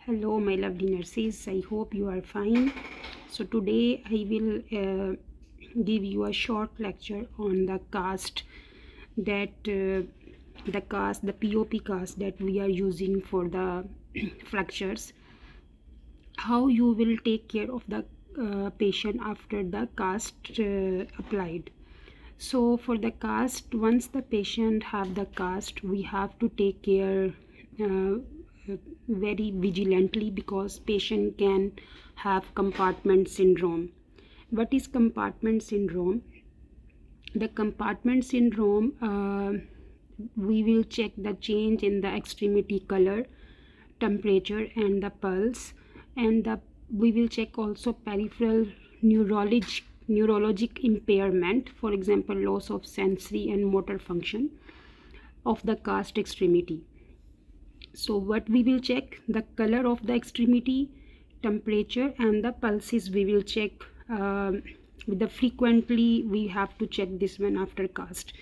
Hello, my lovely nurses. I hope you are fine. So, today I will give you a short lecture on the cast the POP cast that we are using for the fractures. How you will take care of the patient after the cast applied. So, for the cast, once the patient have the cast, we have to take care uh, very vigilantly because patient can have compartment syndrome. What is compartment syndrome? The compartment syndrome, we will check the change in the extremity color, temperature, and the pulse, and we will check also peripheral neurologic impairment, for example loss of sensory and motor function of the cast extremity. So what we will check? The color of the extremity, temperature, and the pulses we will check. With the frequently we have to check this one after cast,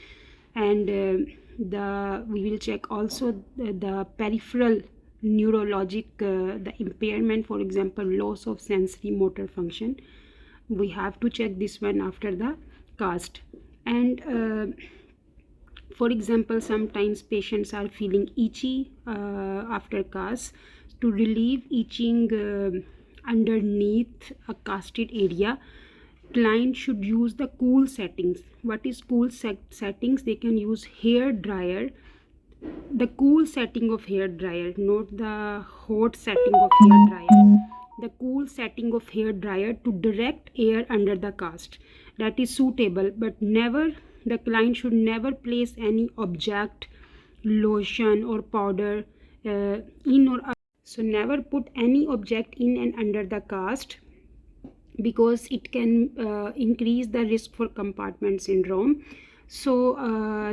and we will check also the peripheral neurologic the impairment, for example loss of sensory motor function. We have to check this one after the cast. And for example, sometimes patients are feeling itchy after cast. To relieve itching underneath a casted area, client should use the cool settings. What is cool settings? They can use hair dryer, the cool setting of hair dryer, not the hot setting of hair dryer. The cool setting of hair dryer to direct air under the cast, that is suitable, but never, the client should never place any object, lotion or powder in or out. So never put any object in and under the cast because it can increase the risk for compartment syndrome. So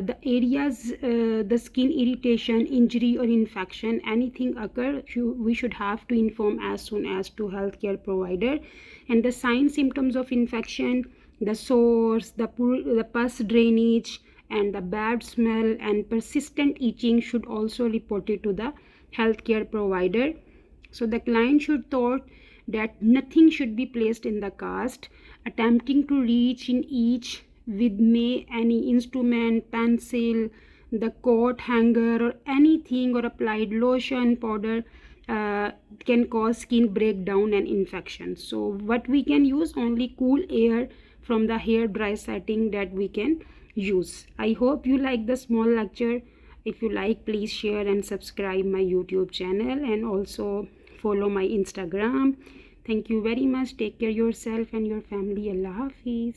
the areas, the skin irritation, injury or infection, anything occur, we should have to inform as soon as to healthcare provider. And the signs, symptoms of infection, the sores, the pus drainage, and the bad smell and persistent itching should also report it to the healthcare provider. So the client should thought that nothing should be placed in the cast. Attempting to reach in each with any instrument, pencil, the coat hanger or anything, or applied lotion, powder, can cause skin breakdown and infection. So what we can use? Only cool air from the hair dry setting that we can use. I hope you like the small lecture. If you like, please share and subscribe my YouTube channel, and also follow my Instagram. Thank you very much. Take care yourself and your family. Allah Hafiz.